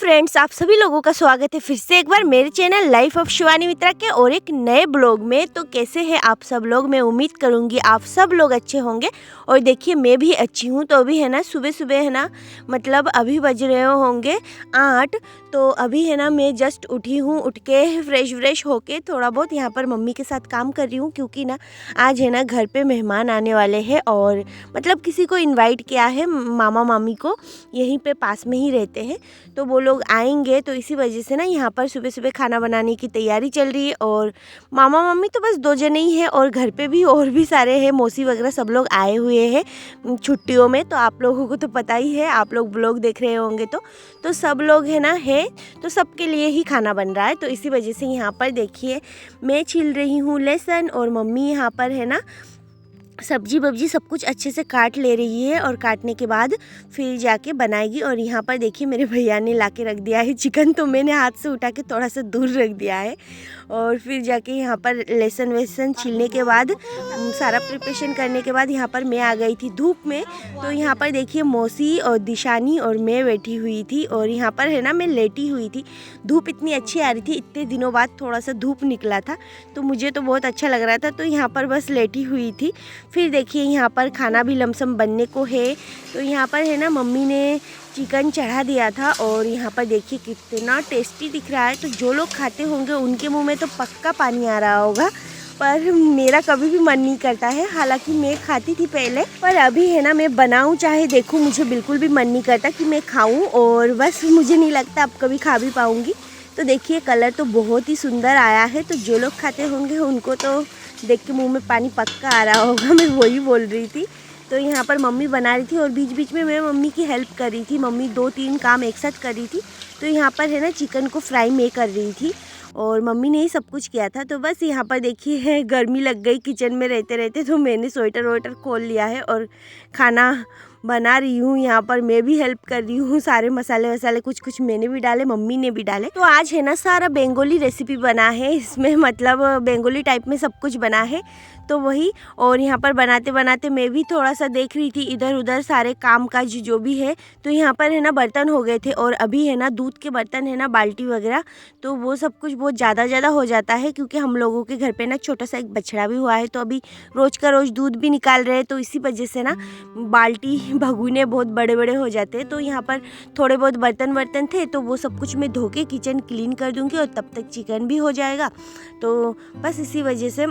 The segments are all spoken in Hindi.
फ्रेंड्स, आप सभी लोगों का स्वागत है फिर से एक बार मेरे चैनल लाइफ ऑफ शिवानी मित्रा के और एक नए ब्लॉग में। तो कैसे हैं आप सब लोग? मैं उम्मीद करूंगी आप सब लोग अच्छे होंगे। और देखिए मैं भी अच्छी हूं। तो अभी है ना सुबह सुबह है ना, मतलब अभी बज रहे होंगे 8। तो अभी है ना मैं जस्ट उठी हूँ। उठ के फ्रेश होके थोड़ा बहुत यहाँ पर मम्मी के साथ काम कर रही हूँ, क्योंकि ना आज है ना घर पे मेहमान आने वाले हैं। और मतलब किसी को इनवाइट किया है, मामा मामी को, यहीं पे पास में ही रहते हैं। तो वो लोग आएंगे, तो इसी वजह से ना यहाँ पर सुबह सुबह खाना बनाने की तैयारी चल रही है। और मामा मम्मी तो बस 2 जने ही हैं, और घर पे भी और भी सारे हैं, मौसी वगैरह सब लोग आए हुए हैं छुट्टियों में। तो आप लोगों को तो पता ही है, आप लोग ब्लॉग देख रहे होंगे तो सब लोग है ना तो सबके लिए ही खाना बन रहा है। तो इसी वजह से यहाँ पर देखिए मैं छील रही हूँ लहसुन, और मम्मी यहाँ पर है ना सब्जी वब्जी सब कुछ अच्छे से काट ले रही है। और काटने के बाद फिर जाके बनाएगी। और यहाँ पर देखिए मेरे भैया ने ला के रख दिया है चिकन, तो मैंने हाथ से उठा के थोड़ा सा दूर रख दिया है। और फिर जाके यहाँ पर लहसुन वहसुन छीलने के बाद सारा प्रिपरेशन करने के बाद यहाँ पर मैं आ गई थी धूप में। तो यहाँ पर देखिए मौसी और दिशानी और मैं बैठी हुई थी, और यहाँ पर है ना मैं लेटी हुई थी। धूप इतनी अच्छी आ रही थी, इतने दिनों बाद थोड़ा सा धूप निकला था, तो मुझे तो बहुत अच्छा लग रहा था। तो यहाँ पर बस लेटी हुई थी। फिर देखिए यहाँ पर खाना भी लमसम बनने को है। तो यहाँ पर है ना मम्मी ने चिकन चढ़ा दिया था, और यहाँ पर देखिए कितना टेस्टी दिख रहा है। तो जो लोग खाते होंगे उनके मुंह में तो पक्का पानी आ रहा होगा, पर मेरा कभी भी मन नहीं करता है। हालांकि मैं खाती थी पहले, पर अभी है ना मैं बनाऊं चाहे देखूं, मुझे बिल्कुल भी मन नहीं करता कि मैं खाऊं। और बस मुझे नहीं लगता अब कभी खा भी पाऊंगी। तो देखिए कलर तो बहुत ही सुंदर आया है। तो जो लोग खाते होंगे उनको तो देख के मुंह में पानी पक्का आ रहा होगा, मैं वही बोल रही थी। तो यहाँ पर मम्मी बना रही थी, और बीच बीच में मैं मम्मी की हेल्प कर रही थी। मम्मी 2-3 काम एक साथ कर रही थी। तो यहाँ पर है ना चिकन को फ्राई मैं कर रही थी, और मम्मी ने ही सब कुछ किया था। तो बस यहाँ पर देखिए है गर्मी लग गई किचन में रहते रहते, तो मैंने स्वेटर वोटर खोल लिया है और खाना बना रही हूँ। यहाँ पर मैं भी हेल्प कर रही हूँ। सारे मसाले वसाले कुछ कुछ मैंने भी डाले, मम्मी ने भी डाले। तो आज है ना सारा बंगाली रेसिपी बना है इसमें, मतलब बंगाली टाइप में सब कुछ बना है। तो वही, और यहाँ पर बनाते बनाते मैं भी थोड़ा सा देख रही थी इधर उधर सारे काम काज जो भी है। तो यहाँ पर है ना बर्तन हो गए थे, और अभी है ना दूध के बर्तन है ना, बाल्टी वगैरह, तो वो सब कुछ बहुत ज़्यादा हो जाता है। क्योंकि हम लोगों के घर पे ना छोटा सा एक बछड़ा भी हुआ है, तो अभी रोज़ का रोज़ दूध भी निकाल रहे हैं। तो इसी वजह से ना बाल्टी भगोने बहुत बड़े बड़े हो जाते हैं। तो यहाँ पर थोड़े बहुत बर्तन थे, तो वो सब कुछ मैं धो के किचन क्लीन कर दूँगी, और तब तक चिकन भी हो जाएगा। तो बस इसी वजह से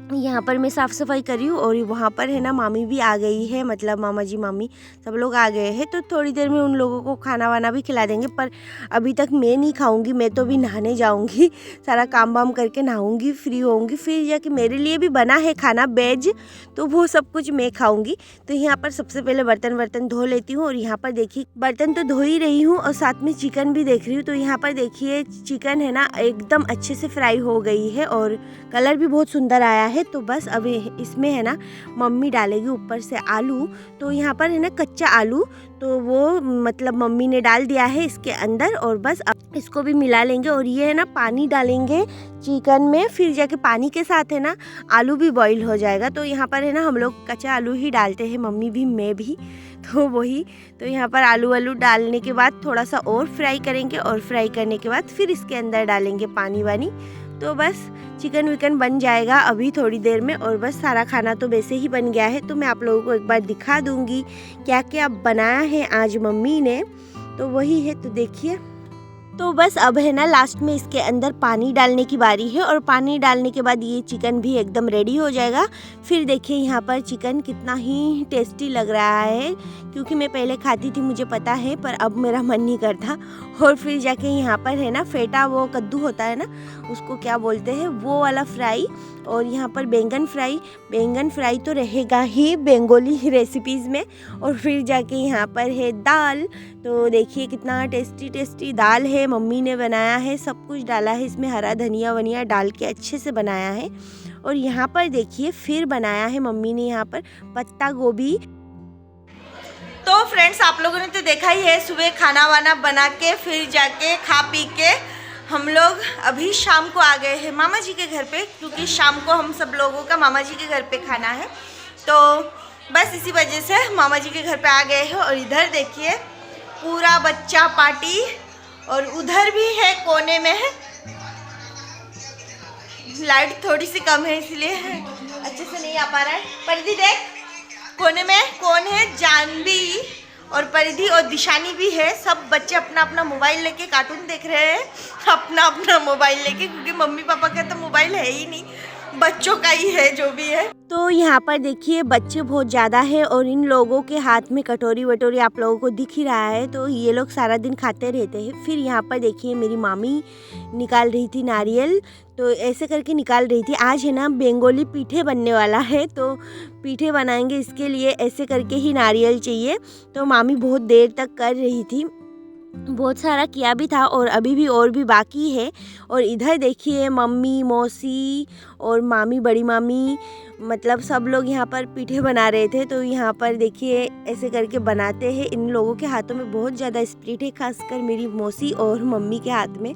यहाँ पर मैं साफ़ सफाई कर रही हूँ। और वहाँ पर है ना मामी भी आ गई है, मतलब मामा जी मामी सब लोग आ गए हैं। तो थोड़ी देर में उन लोगों को खाना वाना भी खिला देंगे, पर अभी तक मैं नहीं खाऊंगी। मैं तो भी नहाने जाऊंगी, सारा काम वाम करके नहाऊंगी, फ्री होऊंगी, फिर जाके मेरे लिए भी बना है खाना वेज, तो वो सब कुछ मैं खाऊंगी। तो यहाँ पर सबसे पहले बर्तन धो लेती हूँ। और यहाँ पर देखिए बर्तन तो धो ही रही हूँ, और साथ में चिकन भी देख रही हूँ। तो यहाँ पर देखिए चिकन है ना एकदम अच्छे से फ्राई हो गई है, और कलर भी बहुत सुंदर आया है। तो बस अभी इसमें है ना मम्मी डालेगी ऊपर से आलू। तो यहाँ पर है ना कच्चा आलू, तो वो मतलब मम्मी ने डाल दिया है इसके अंदर, और बस अब इसको भी मिला लेंगे। और ये है ना पानी डालेंगे चिकन में, फिर जाके पानी के साथ है ना आलू भी बॉईल हो जाएगा। तो यहाँ पर है ना हम लोग कच्चा आलू ही डालते हैं, मम्मी भी मैं भी, तो वही। तो यहाँ पर आलू डालने के बाद थोड़ा सा और फ्राई करेंगे, और फ्राई करने के बाद फिर इसके अंदर डालेंगे पानी वानी। तो बस चिकन विकन बन जाएगा अभी थोड़ी देर में। और बस सारा खाना तो वैसे ही बन गया है। तो मैं आप लोगों को एक बार दिखा दूंगी क्या क्या बनाया है आज मम्मी ने। तो वही है, तो देखिए। तो बस अब है ना लास्ट में इसके अंदर पानी डालने की बारी है, और पानी डालने के बाद ये चिकन भी एकदम रेडी हो जाएगा। फिर देखिए यहाँ पर चिकन कितना ही टेस्टी लग रहा है, क्योंकि मैं पहले खाती थी मुझे पता है, पर अब मेरा मन नहीं करता। और फिर जाके यहाँ पर है ना फेटा, वो कद्दू होता है ना, उसको क्या बोलते हैं, वो वाला फ्राई। और यहाँ पर बैंगन फ्राई तो रहेगा ही बंगाली रेसिपीज़ में। और फिर जाके यहाँ पर है दाल। तो देखिए कितना टेस्टी दाल है, मम्मी ने बनाया है, सब कुछ डाला है इसमें, हरा धनिया वनिया डाल के अच्छे से बनाया है। और यहाँ पर देखिए फिर बनाया है मम्मी ने यहाँ पर पत्ता गोभी। तो फ्रेंड्स आप लोगों ने तो देखा ही है, सुबह खाना वाना बना के फिर जाके खा पी के हम लोग अभी शाम को आ गए हैं मामा जी के घर पे, क्योंकि शाम को हम सब लोगों का मामा जी के घर पे खाना है। तो बस इसी वजह से मामा जी के घर पे आ गए हैं। और इधर देखिए पूरा बच्चा पार्टी और उधर भी है कोने में, लाइट थोड़ी सी कम है इसलिए अच्छे से नहीं आ पा रहा है। परिधि देख, कोने में कौन है, जानवी और परिधि और दिशानी भी है। सब बच्चे अपना अपना मोबाइल लेके कार्टून देख रहे हैं, अपना अपना मोबाइल लेके, क्योंकि मम्मी पापा का तो मोबाइल है ही नहीं, बच्चों का ही है जो भी है। तो यहाँ पर देखिए बच्चे बहुत ज़्यादा है और इन लोगों के हाथ में कटोरी वटोरी आप लोगों को दिख ही रहा है, तो ये लोग सारा दिन खाते रहते हैं। फिर यहाँ पर देखिए मेरी मामी निकाल रही थी नारियल, तो ऐसे करके निकाल रही थी। आज है ना बेंगोली पीठे बनने वाला है, तो पीठे बनाएंगे, इसके लिए ऐसे करके ही नारियल चाहिए। तो मामी बहुत देर तक कर रही थी, बहुत सारा किया भी था और अभी भी और भी बाकी है। और इधर देखिए मम्मी, मौसी और मामी, बड़ी मामी, मतलब सब लोग यहाँ पर पीठे बना रहे थे। तो यहाँ पर देखिए ऐसे करके बनाते हैं। इन लोगों के हाथों में बहुत ज़्यादा स्पिरिट है, खासकर मेरी मौसी और मम्मी के हाथ में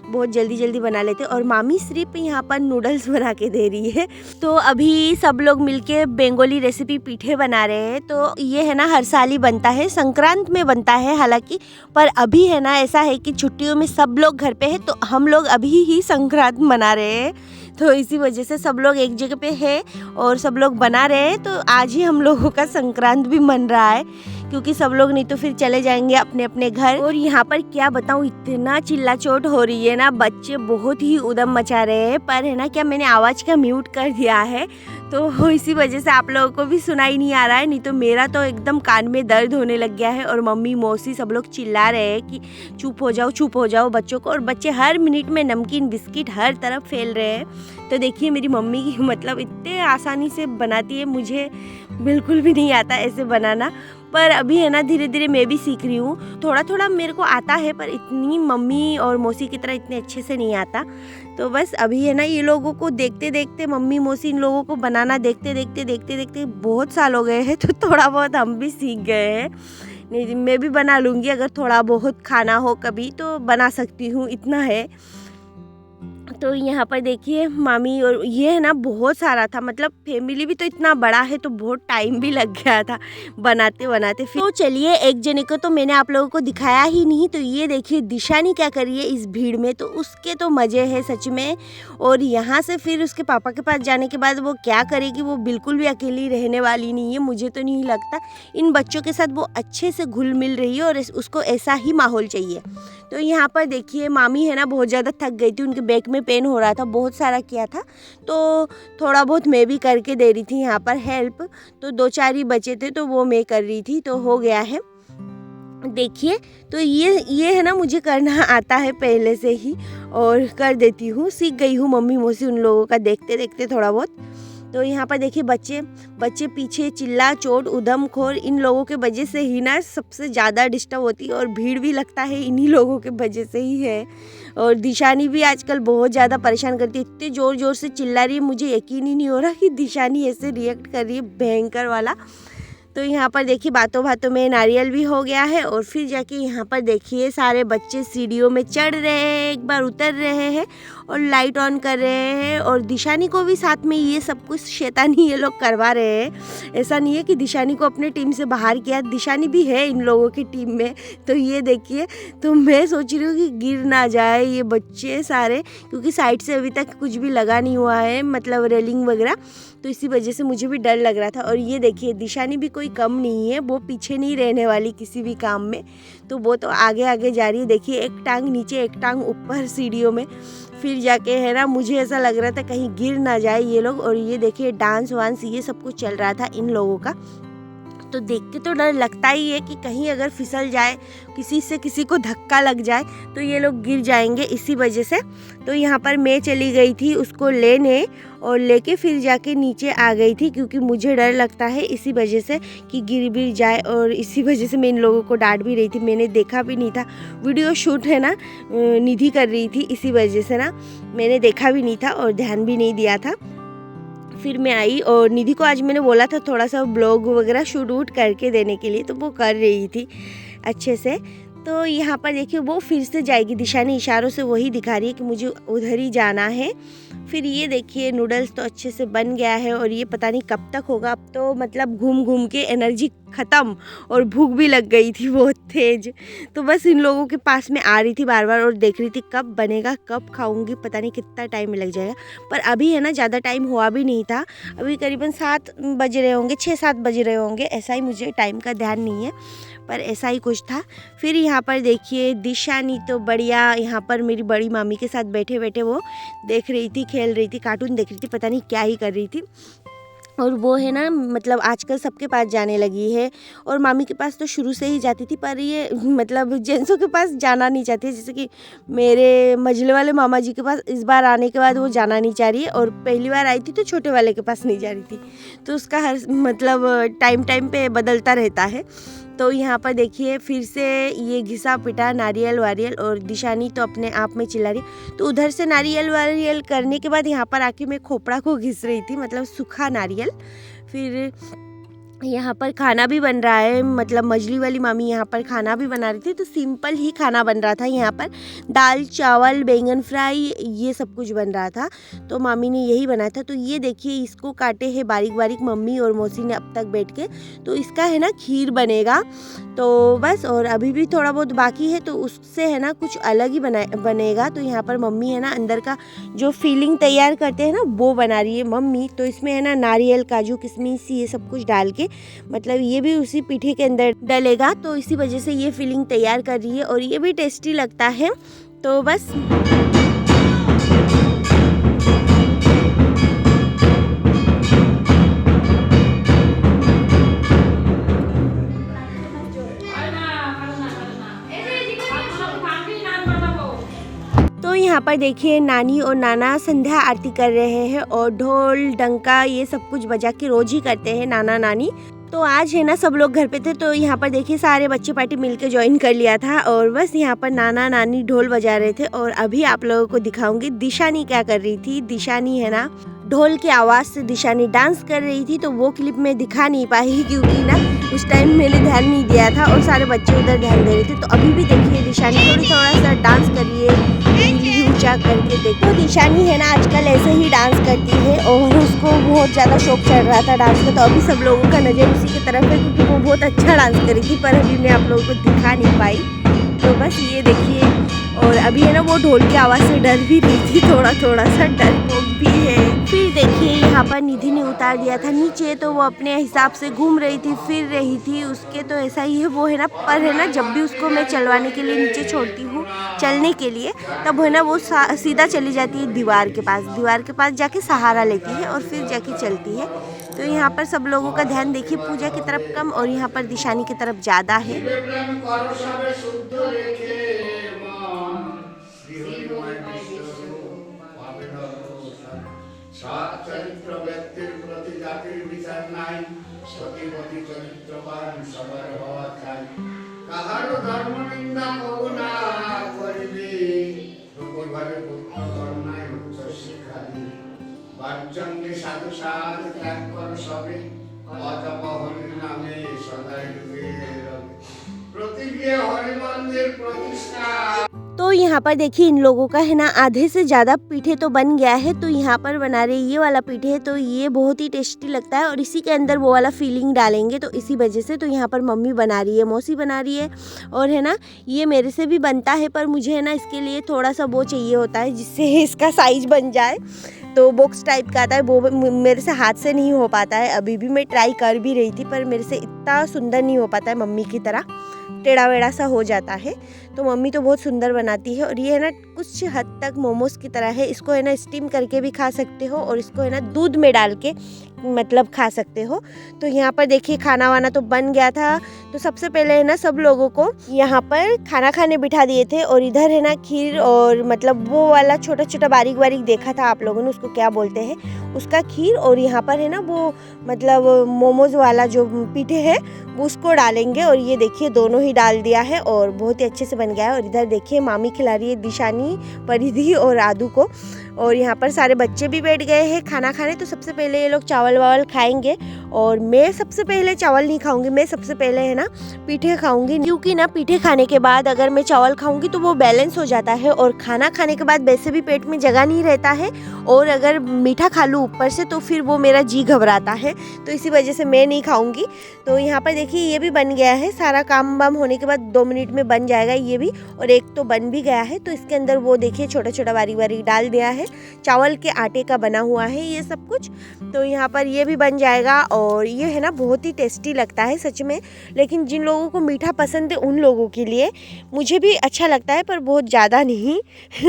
बहुत जल्दी जल्दी बना लेते। और मामी सिर्फ यहाँ पर नूडल्स बना के दे रही है। तो अभी सब लोग मिलके बेंगोली रेसिपी पीठे बना रहे हैं। तो ये है ना हर साल ही बनता है, संक्रांत में बनता है हालांकि, पर अभी है ना ऐसा है कि छुट्टियों में सब लोग घर पे है, तो हम लोग अभी ही संक्रांत मना रहे हैं। तो इसी वजह से सब लोग एक जगह पे है और सब लोग बना रहे हैं। तो आज ही हम लोगों का संक्रांत भी मन रहा है, क्योंकि सब लोग नहीं तो फिर चले जाएंगे अपने अपने घर। और यहाँ पर क्या बताऊँ, इतना चिल्ला चोट हो रही है ना, बच्चे बहुत ही उधम मचा रहे हैं। पर है ना क्या मैंने आवाज़ का म्यूट कर दिया है, तो इसी वजह से आप लोगों को भी सुनाई नहीं आ रहा है, नहीं तो मेरा तो एकदम कान में दर्द होने लग गया है। और मम्मी, मौसी सब लोग चिल्ला रहे हैं कि चुप हो जाओ बच्चों को। और बच्चे हर मिनट में नमकीन बिस्किट हर तरफ फैल रहे हैं। तो देखिए मेरी मम्मी की मतलब इतने आसानी से बनाती है, मुझे बिल्कुल भी नहीं आता ऐसे बनाना। पर अभी है ना धीरे धीरे मैं भी सीख रही हूँ, थोड़ा थोड़ा मेरे को आता है, पर इतनी मम्मी और मौसी की तरह इतने अच्छे से नहीं आता। तो बस अभी है ना ये लोगों को देखते देखते, मम्मी मौसी इन लोगों को बनाना देखते देखते बहुत साल हो गए हैं, तो थोड़ा बहुत हम भी सीख गए हैं। नहीं, मैं भी बना लूँगी, अगर थोड़ा बहुत खाना हो कभी तो बना सकती हूँ, इतना है। तो यहाँ पर देखिए मामी, और ये है ना बहुत सारा था, मतलब फैमिली भी तो इतना बड़ा है, तो बहुत टाइम भी लग गया था बनाते बनाते। फिर तो चलिए, एक जने को तो मैंने आप लोगों को दिखाया ही नहीं, तो ये देखिए दिशानी क्या करी है इस भीड़ में, तो उसके तो मज़े हैं सच में। और यहाँ से फिर उसके पापा के पास जाने के बाद वो क्या करेगी, वो बिल्कुल भी अकेली रहने वाली नहीं है, मुझे तो नहीं लगता। इन बच्चों के साथ वो अच्छे से घुल मिल रही है और उसको ऐसा ही माहौल चाहिए। तो यहाँ पर देखिए मामी है ना बहुत ज़्यादा थक गई थी, उनके बैक में पेन हो रहा था, बहुत सारा किया था, तो थोड़ा बहुत मैं भी करके दे रही थी यहाँ पर हेल्प। तो 2-4 ही बचे थे, तो वो मैं कर रही थी, तो हो गया है। देखिए तो ये है ना मुझे करना आता है पहले से ही और कर देती हूँ, सीख गई हूँ मम्मी मौसी उन लोगों का देखते देखते थोड़ा बहुत। तो यहाँ पर देखिए बच्चे पीछे चिल्ला चोट उधम खोर, इन लोगों के वजह से ही ना सबसे ज़्यादा डिस्टर्ब होती है, और भीड़ भी लगता है इन्हीं लोगों के वजह से ही है। और दिशानी भी आजकल बहुत ज़्यादा परेशान करती है, इतने ज़ोर ज़ोर से चिल्ला रही है, मुझे यकीन ही नहीं हो रहा कि दिशानी ऐसे रिएक्ट कर रही है, भयंकर वाला। तो यहाँ पर देखिए बातों बातों में नारियल भी हो गया है। और फिर जाके यहाँ पर देखिए सारे बच्चे सीढ़ियों में चढ़ रहे हैं, एक बार उतर रहे हैं और लाइट ऑन कर रहे हैं। और दिशानी को भी साथ में ये सब कुछ शैतानी ये लोग करवा रहे हैं। ऐसा नहीं है कि दिशानी को अपने टीम से बाहर किया, दिशानी भी है इन लोगों की टीम में। तो ये देखिए, तो मैं सोच रही हूँ कि गिर ना जाए ये बच्चे सारे, क्योंकि साइड से अभी तक कुछ भी लगा नहीं हुआ है, मतलब रेलिंग वगैरह, तो इसी वजह से मुझे भी डर लग रहा था। और ये देखिए दिशानी भी कोई कम नहीं है, वो पीछे नहीं रहने वाली किसी भी काम में, तो वो तो आगे आगे जा रही है। देखिए एक टांग नीचे एक टांग ऊपर सीढ़ियों में, फिर जाके है ना मुझे ऐसा लग रहा था कहीं गिर ना जाए ये लोग। और ये देखिए डांस वांस ये सब कुछ चल रहा था इन लोगों का, तो देख के तो डर लगता ही है कि कहीं अगर फिसल जाए, किसी से किसी को धक्का लग जाए तो ये लोग गिर जाएंगे, इसी वजह से। तो यहाँ पर मैं चली गई थी उसको लेने, और लेके फिर जाके नीचे आ गई थी, क्योंकि मुझे डर लगता है इसी वजह से कि गिर भी जाए। और इसी वजह से मैं इन लोगों को डांट भी रही थी, मैंने देखा भी नहीं था, वीडियो शूट है ना निधि कर रही थी, इसी वजह से ना मैंने देखा भी नहीं था और ध्यान भी नहीं दिया था। फिर मैं आई और निधि को आज मैंने बोला था थोड़ा सा ब्लॉग वगैरह शूट वूट करके देने के लिए, तो वो कर रही थी अच्छे से। तो यहाँ पर देखिए वो फिर से जाएगी, दिशा ने इशारों से वही दिखा रही है कि मुझे उधर ही जाना है। फिर ये देखिए नूडल्स तो अच्छे से बन गया है और ये पता नहीं कब तक होगा। अब तो मतलब घूम घूम के एनर्जी ख़त्म और भूख भी लग गई थी बहुत तेज। तो बस इन लोगों के पास में आ रही थी बार बार और देख रही थी कब बनेगा, कब खाऊंगी, पता नहीं कितना टाइम लग जाएगा। पर अभी है ना ज़्यादा टाइम हुआ भी नहीं था, अभी करीबन 7 बज रहे होंगे, 6-7 बज रहे होंगे, ऐसा ही, मुझे टाइम का ध्यान नहीं है पर ऐसा ही कुछ था। फिर यहाँ पर देखिए दिशानी तो बढ़िया यहाँ पर मेरी बड़ी मामी के साथ बैठे बैठे वो देख रही थी, खेल रही थी, कार्टून देख रही थी, पता नहीं क्या ही कर रही थी। और वो है ना मतलब आजकल सबके पास जाने लगी है और मामी के पास तो शुरू से ही जाती थी, पर ये मतलब जेंट्सों के पास जाना नहीं चाहती है। जैसे कि मेरे मझले वाले मामा जी के पास इस बार आने के बाद वो जाना नहीं चाह रही है और पहली बार आई थी तो छोटे वाले के पास नहीं जा रही थी। तो उसका हर मतलब टाइम टाइम पे बदलता रहता है। तो यहाँ पर देखिए फिर से ये घिसा पिटा नारियल वारियल और दिशानी तो अपने आप में चिल्ला रही। तो उधर से नारियल वारियल करने के बाद यहाँ पर आके मैं खोपड़ा को घिस रही थी, मतलब सूखा नारियल। फिर यहाँ पर खाना भी बन रहा है, मतलब मजली वाली मामी यहाँ पर खाना भी बना रही थी। तो सिंपल ही खाना बन रहा था यहाँ पर, दाल चावल बैंगन फ्राई ये सब कुछ बन रहा था। तो मामी ने यही बनाया था। तो ये देखिए इसको काटे हैं बारीक बारीक मम्मी और मौसी ने अब तक बैठ के। तो इसका है ना खीर बनेगा तो बस, और अभी भी थोड़ा बहुत बाकी है तो उससे है ना कुछ अलग ही बनेगा। तो यहाँ पर मम्मी है ना अंदर का जो फीलिंग तैयार करते हैं ना वो बना रही है मम्मी। तो इसमें है ना नारियल काजू किशमिश ये सब कुछ डाल के, मतलब ये भी उसी पीठे के अंदर डलेगा। तो इसी वजह से ये फीलिंग तैयार कर रही है और ये भी टेस्टी लगता है। तो बस तो यहाँ पर देखिए नानी और नाना संध्या आरती कर रहे हैं और ढोल डंका ये सब कुछ बजा के रोज ही करते हैं नाना नानी। तो आज है ना सब लोग घर पे थे तो यहाँ पर देखिए सारे बच्चे पार्टी मिलके ज्वाइन कर लिया था और बस यहाँ पर नाना नानी ढोल बजा रहे थे। और अभी आप लोगों को दिखाऊंगी दिशानी क्या कर रही थी। दिशानी है ना ढोल की आवाज़ से दिशानी डांस कर रही थी। तो वो क्लिप में दिखा नहीं पाई क्योंकि ना उस टाइम मैंने ध्यान नहीं दिया था और सारे बच्चे उधर ध्यान दे रहे थे। तो अभी भी देखिए दिशानी थोड़ा सा डांस करिए ऊंचा करके देखो। दिशानी है ना आजकल ऐसे ही डांस करती है और उसको बहुत ज़्यादा शौक चढ़ रहा था डांस का। तो अभी सब लोगों का नज़र उसी की तरफ है क्योंकि वो बहुत अच्छा डांस करी थी, पर अभी मैं आप लोगों को दिखा नहीं पाई। तो बस ये देखिए, और अभी है ना वो ढोल की आवाज़ से डर भी रही थी, थोड़ा सा डरपोक भी है। फिर देखिए यहाँ पर निधि ने उतार दिया था नीचे, तो वो अपने हिसाब से घूम रही थी, फिर रही थी, उसके तो ऐसा ही है वो है ना। पर है ना जब भी उसको मैं चलवाने के लिए नीचे छोड़ती हूँ चलने के लिए, तब है ना वो सीधा चली जाती है दीवार के पास जाके सहारा लेती है और फिर जाके चलती है। तो यहाँ पर सब लोगों का ध्यान देखिए पूजा की तरफ कम और यहाँ पर दिशानी की तरफ ज़्यादा है। চরিত্র ব্যক্তির প্রতি জাতির বিচার নাই, সতীপতি চরিত্রবান সবার হওয়া চাই। কাহারও ধর্ম নিন্দা কবু না করিবি, প্রতিভাবে পুত্র কর্ণায় উচ্চ শিক্ষা দিবি। বাচ্চন্দ্রী সাধু সাধ ত্যাগ কর সবে, অজপ হরির নামে সদাই ডুবে রবে। প্রতিজ্ঞে হরি মন্দির প্রতিষ্ঠা। तो यहाँ पर देखिए इन लोगों का है ना आधे से ज़्यादा पीठे तो बन गया है। तो यहाँ पर बना रहे ये वाला पीठे है, तो ये बहुत ही टेस्टी लगता है और इसी के अंदर वो वाला फीलिंग डालेंगे। तो इसी वजह से तो यहाँ पर मम्मी बना रही है, मौसी बना रही है और है ना ये मेरे से भी बनता है, पर मुझे है ना इसके लिए थोड़ा सा वो चाहिए होता है जिससे इसका साइज बन जाए। तो बॉक्स टाइप का आता है, वो मेरे से हाथ से नहीं हो पाता है। अभी भी मैं ट्राई कर भी रही थी पर मेरे से इतना सुंदर नहीं हो पाता है, मम्मी की तरह टेढ़ा वेढ़ा सा हो जाता है। तो मम्मी तो बहुत सुंदर बनाती है। और ये है ना कुछ हद तक मोमोज की तरह है, इसको है ना स्टीम करके भी खा सकते हो और इसको है ना दूध में डाल के मतलब खा सकते हो। तो यहाँ पर देखिए खाना वाना तो बन गया था। तो सबसे पहले है ना सब लोगों को यहाँ पर खाना खाने बिठा दिए थे और इधर है ना खीर और मतलब वो वाला छोटा छोटा बारीक बारीक देखा था आप लोगों ने, उसको क्या बोलते हैं, उसका खीर। और यहाँ पर है ना वो मतलब मोमोज वाला जो पीठे है वो उसको डालेंगे और ये देखिए दोनों ही डाल दिया है और बहुत ही अच्छे से बन गया है। और इधर देखिए मामी खिला रही है दिशानी, परिधि और आदू को। और यहाँ पर सारे बच्चे भी बैठ गए हैं खाना खाने। तो सबसे पहले ये लोग चावल वावल खाएंगे और मैं सबसे पहले चावल नहीं खाऊंगी, मैं सबसे पहले है ना पीठे खाऊंगी, क्योंकि ना पीठे खाने के बाद अगर मैं चावल खाऊंगी तो वो बैलेंस हो जाता है और खाना खाने के बाद वैसे भी पेट में जगह नहीं रहता है, और अगर मीठा खा लूँ ऊपर से तो फिर वो मेरा जी घबराता है, तो इसी वजह से मैं नहीं खाऊंगी। तो यहाँ पर देखिए ये भी बन गया है, सारा काम वाम होने के बाद 2 मिनट में बन जाएगा ये भी, और एक तो बन भी गया है। तो इसके अंदर वो देखिए छोटा छोटा बारीक बारीक डाल दिया है, चावल के आटे का बना हुआ है ये सब कुछ। तो यहाँ पर ये भी बन जाएगा, और ये है ना बहुत ही टेस्टी लगता है सच में, लेकिन जिन लोगों को मीठा पसंद है उन लोगों के लिए, मुझे भी अच्छा लगता है पर बहुत ज़्यादा नहीं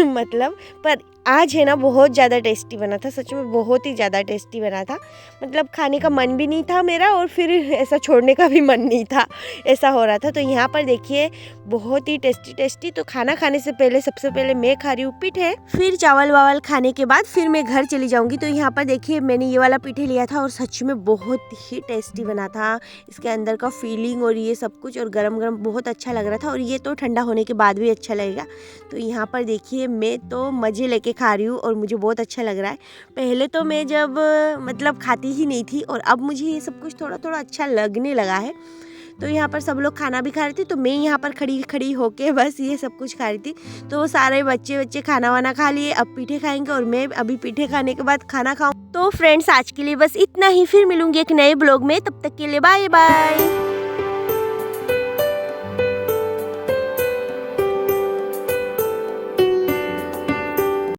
मतलब पर आज है ना बहुत ज़्यादा टेस्टी बना था, सच में बहुत ही ज़्यादा टेस्टी बना था। मतलब खाने का मन भी नहीं था मेरा और फिर ऐसा छोड़ने का भी मन नहीं था, ऐसा हो रहा था। तो यहाँ पर देखिए बहुत ही टेस्टी। तो खाना खाने से पहले सबसे पहले मैं खा रही हूँ पीठे, फिर चावल वावल खाने के बाद फिर मैं घर चली जाऊँगी। तो यहाँ पर देखिए मैंने ये वाला पीठे लिया था और सच में बहुत ही टेस्टी बना था, इसके अंदर का फीलिंग और ये सब कुछ, और गरम गरम बहुत अच्छा लग रहा था, और ये तो ठंडा होने के बाद भी अच्छा लगेगा। तो यहाँ पर देखिए मैं तो मज़े लेके खा रही हूँ और मुझे बहुत अच्छा लग रहा है। पहले तो मैं जब मतलब खाती ही नहीं थी, और अब मुझे ये सब कुछ थोड़ा थोड़ा अच्छा लगने लगा है। तो यहाँ पर सब लोग खाना भी खा रहे थे, तो मैं यहाँ पर खड़ी खड़ी होके बस ये सब कुछ खा रही थी। तो वो सारे बच्चे खाना वाना खा लिए, अब पीठे खाएंगे और मैं अभी पीठे खाने के बाद खाना खाऊँ। तो फ्रेंड्स आज के लिए बस इतना ही, फिर मिलूंगी एक नए ब्लॉग में, तब तक के लिए बाय बाय।